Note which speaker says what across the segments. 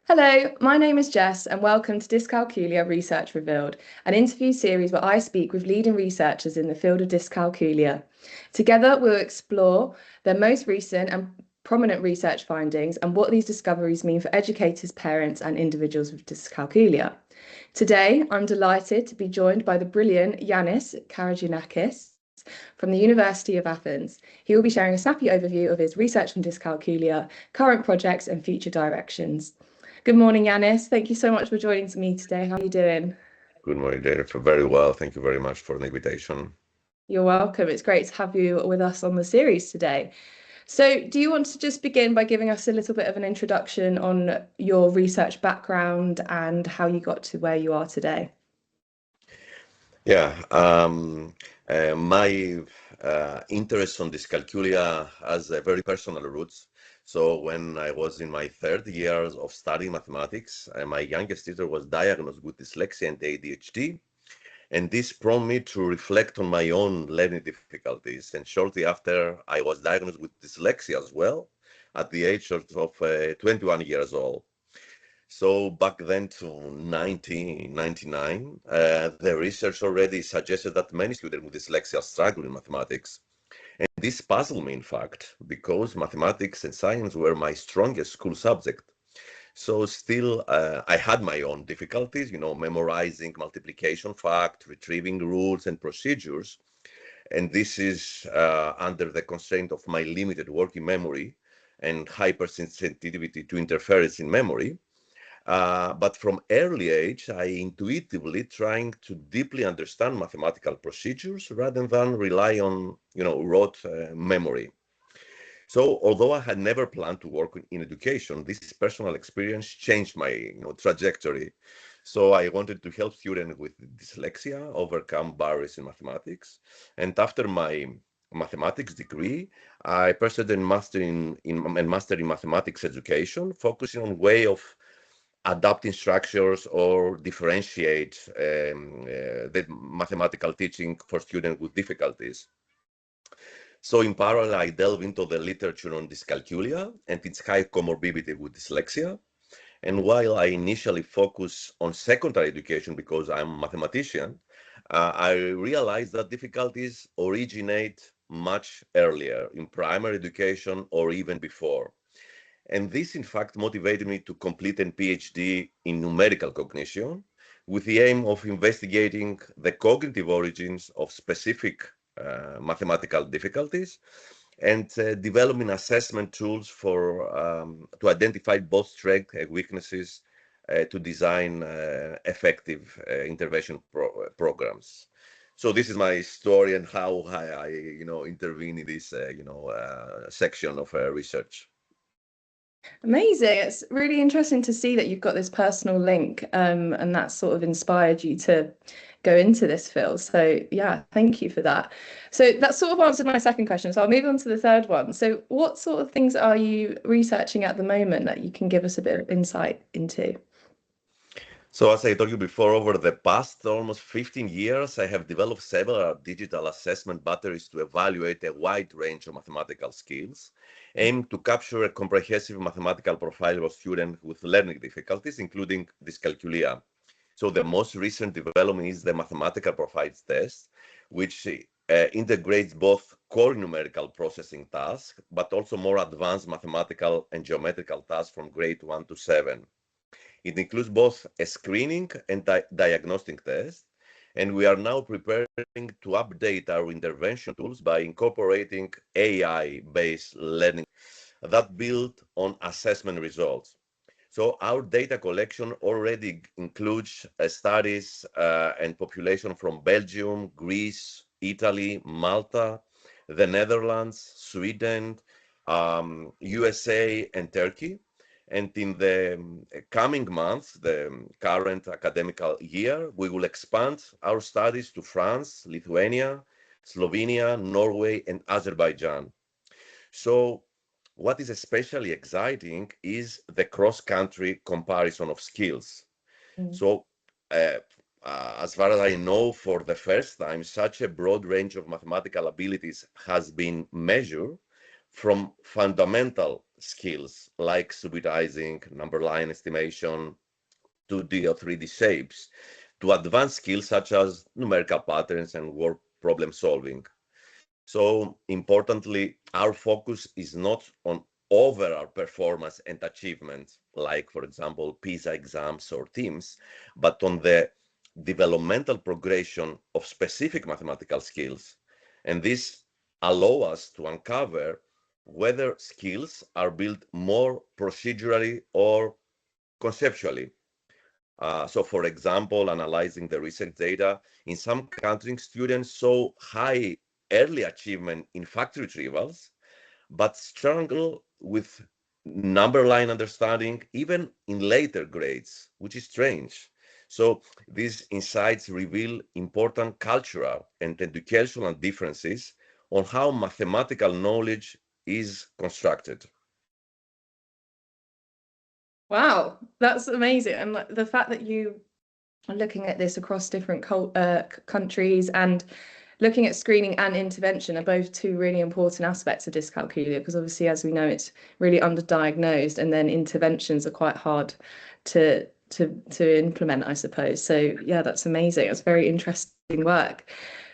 Speaker 1: Hello, my name is Jess, and welcome to Dyscalculia Research Revealed, an interview series where I speak with leading researchers in the field of dyscalculia. Together, we'll explore their most recent and prominent research findings and what these discoveries mean for educators, parents, and individuals with dyscalculia. Today, I'm delighted to be joined by the brilliant Giannis Karagianakis from the University of Athens. He will be sharing a snappy overview of his research on dyscalculia, current projects, and future directions. Good morning, Giannis. Thank you so much for joining me today. How are you doing?
Speaker 2: Good morning, Jennifer. Very well. Thank you very much for the invitation.
Speaker 1: You're welcome. It's great to have you with us on the series today. So, do you want to just begin by giving us a little bit of an introduction on your research background and how you got to where you are today?
Speaker 2: Yeah, my interest on dyscalculia has a very personal roots. So when I was in my third year of studying mathematics, my youngest sister was diagnosed with dyslexia and ADHD. And this prompted me to reflect on my own learning difficulties. And shortly after, I was diagnosed with dyslexia as well, at the age of 21 years old. So back then to 1999, the research already suggested that many students with dyslexia struggle in mathematics. And this puzzled me, in fact, because mathematics and science were my strongest school subject. So still, I had my own difficulties, memorizing multiplication fact, retrieving rules and procedures. And this is under the constraint of my limited working memory and hypersensitivity to interference in memory. But from early age, I intuitively trying to deeply understand mathematical procedures rather than rely on, rote memory. So although I had never planned to work in education, this personal experience changed my, trajectory. So I wanted to help students with dyslexia overcome barriers in mathematics. And after my mathematics degree, I pursued a master in mathematics education, focusing on way of adapting structures or differentiate the mathematical teaching for students with difficulties. So in parallel, I delve into the literature on dyscalculia and its high comorbidity with dyslexia. And while I initially focus on secondary education because I'm a mathematician, I realized that difficulties originate much earlier in primary education or even before. And this, in fact, motivated me to complete a PhD in numerical cognition with the aim of investigating the cognitive origins of specific mathematical difficulties and developing assessment tools to identify both strengths and weaknesses to design effective intervention programs. So this is my story and how I intervene in this, section of research.
Speaker 1: Amazing. It's really interesting to see that you've got this personal link, and that sort of inspired you to go into this field. So yeah, thank you for that. So that sort of answered my second question. So I'll move on to the third one. So what sort of things are you researching at the moment that you can give us a bit of insight into?
Speaker 2: So as I told you before, over the past almost 15 years, I have developed several digital assessment batteries to evaluate a wide range of mathematical skills, aimed to capture a comprehensive mathematical profile of students with learning difficulties, including dyscalculia. So the most recent development is the mathematical profiles test, which integrates both core numerical processing tasks, but also more advanced mathematical and geometrical tasks from grade 1 to 7. It includes both a screening and diagnostic test, and we are now preparing to update our intervention tools by incorporating AI-based learning that build on assessment results. So our data collection already includes studies and population from Belgium, Greece, Italy, Malta, the Netherlands, Sweden, USA, and Turkey. And in the coming months, the current academical year, we will expand our studies to France, Lithuania, Slovenia, Norway, and Azerbaijan. So what is especially exciting is the cross-country comparison of skills.
Speaker 1: Mm.
Speaker 2: So as far as I know, for the first time, such a broad range of mathematical abilities has been measured from fundamental skills like subitizing, number line estimation, 2D or 3D shapes, to advanced skills such as numerical patterns and word problem solving. So importantly, our focus is not on overall performance and achievement, like, for example, PISA exams or TIMSS, but on the developmental progression of specific mathematical skills. And this allows us to uncover whether skills are built more procedurally or conceptually. So, for example, analyzing the recent data, in some countries, students saw high early achievement in fact retrievals, but struggle with number line understanding even in later grades, which is strange. So these insights reveal important cultural and educational differences on how mathematical knowledge is constructed.
Speaker 1: Wow, that's amazing. And like, the fact that you are looking at this across different countries and looking at screening and intervention are both two really important aspects of dyscalculia, because obviously, as we know, it's really underdiagnosed, and then interventions are quite hard to implement, I suppose. So yeah, that's amazing. It's very interesting work.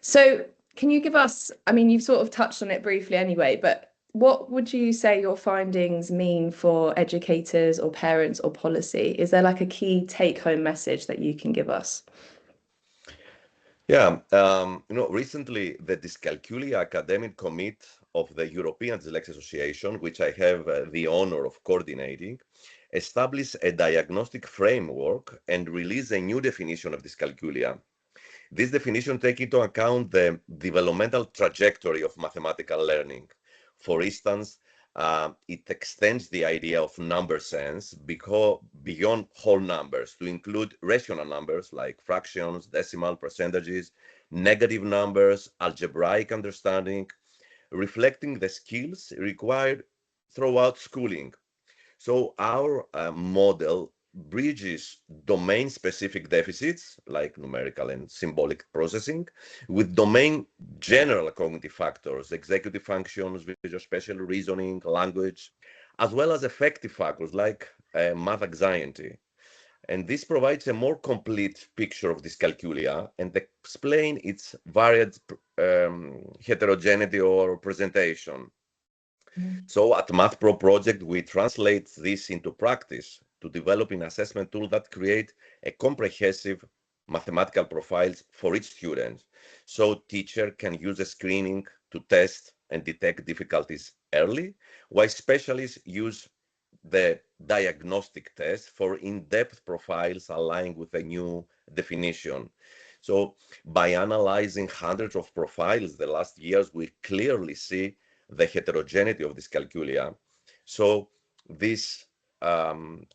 Speaker 1: So can you give us, I mean, you've sort of touched on it briefly anyway, but what would you say your findings mean for educators or parents or policy? Is there like a key take-home message that you can give us?
Speaker 2: Yeah, recently the Dyscalculia Academic Committee of the European Dyslexia Association, which I have the honor of coordinating, established a diagnostic framework and released a new definition of dyscalculia. This definition takes into account the developmental trajectory of mathematical learning. For instance, it extends the idea of number sense beyond whole numbers to include rational numbers like fractions, decimal, percentages, negative numbers, algebraic understanding, reflecting the skills required throughout schooling. So our model bridges domain-specific deficits like numerical and symbolic processing with domain general cognitive factors, executive functions, visual spatial reasoning, language, as well as effective factors like math anxiety. And this provides a more complete picture of dyscalculia and explain its varied heterogeneity or presentation. So at MathPro project, we translate this into practice to develop an assessment tool that create a comprehensive mathematical profiles for each student. So teacher can use the screening to test and detect difficulties early, while specialists use the diagnostic test for in-depth profiles aligned with a new definition. So by analyzing hundreds of profiles the last years, we clearly see the heterogeneity of dyscalculia. So this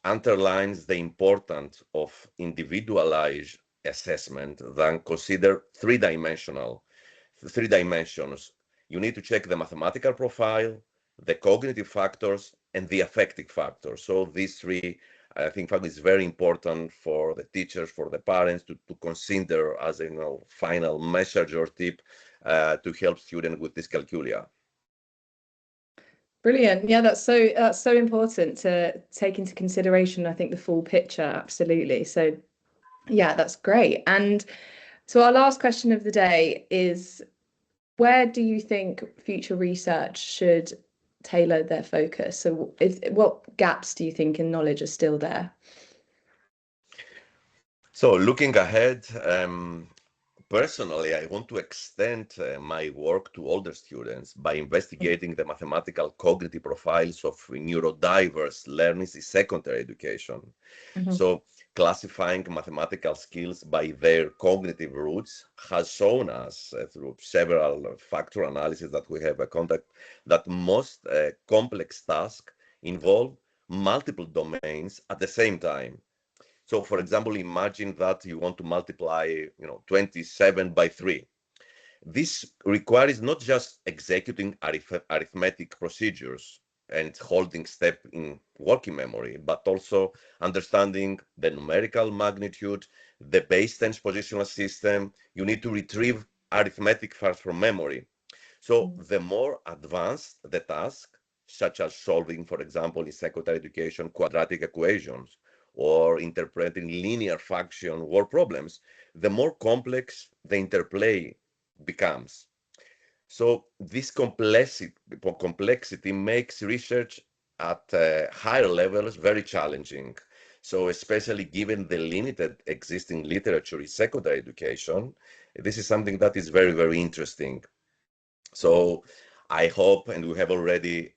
Speaker 2: underlines the importance of individualized assessment than consider three dimensions. You need to check the mathematical profile, the cognitive factors, and the affective factors. So these three, I think, is very important for the teachers, for the parents to consider as a final message or tip to help students with dyscalculia.
Speaker 1: Brilliant. Yeah, that's so important to take into consideration, I think, the full picture. Absolutely. So yeah, that's great. And so our last question of the day is, where do you think future research should tailor their focus? So what gaps do you think in knowledge are still there?
Speaker 2: So looking ahead, personally, I want to extend my work to older students by investigating the mathematical cognitive profiles of neurodiverse learners in secondary education.
Speaker 1: Mm-hmm.
Speaker 2: So classifying mathematical skills by their cognitive roots has shown us through several factor analysis that we have conducted that most complex tasks involve multiple domains at the same time. So for example, imagine that you want to multiply 27 by 3. This requires not just executing arithmetic procedures and holding step in working memory, but also understanding the numerical magnitude, the base 10 positional system. You need to retrieve arithmetic facts from memory. So the more advanced the task, such as solving, for example, in secondary education, quadratic equations, or interpreting linear function word problems, the more complex the interplay becomes. So this complexity makes research at higher levels very challenging. So especially given the limited existing literature in secondary education, this is something that is very, very interesting. So I hope, and we have already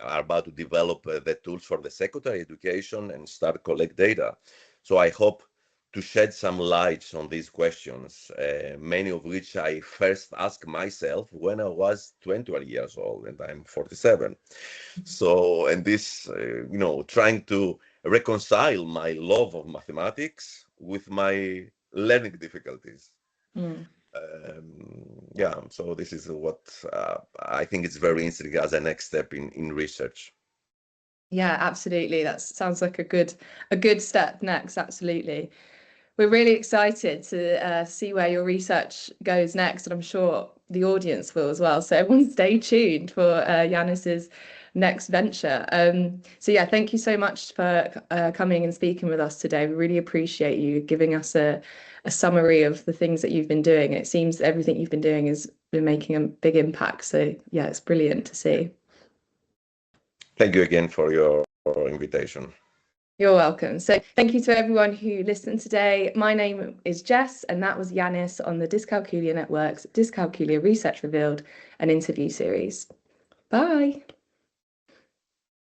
Speaker 2: are about to develop the tools for the secondary education and start collect data. So I hope to shed some light on these questions, many of which I first asked myself when I was 21 years old, and I'm 47. So, and this, trying to reconcile my love of mathematics with my learning difficulties.
Speaker 1: Mm.
Speaker 2: Yeah, so this is what I think is very interesting as a next step in research.
Speaker 1: Yeah, absolutely. That sounds like a good step next. Absolutely. We're really excited to see where your research goes next, and I'm sure the audience will as well. So everyone stay tuned for Giannis's next venture. So yeah, thank you so much for coming and speaking with us today. We really appreciate you giving us a summary of the things that you've been doing. It seems everything you've been doing has been making a big impact. So yeah, it's brilliant to see.
Speaker 2: Thank you again for your invitation.
Speaker 1: You're welcome. So thank you to everyone who listened today. My name is Jess, and that was Giannis on the Dyscalculia Network's Dyscalculia Research Revealed, an interview series. Bye.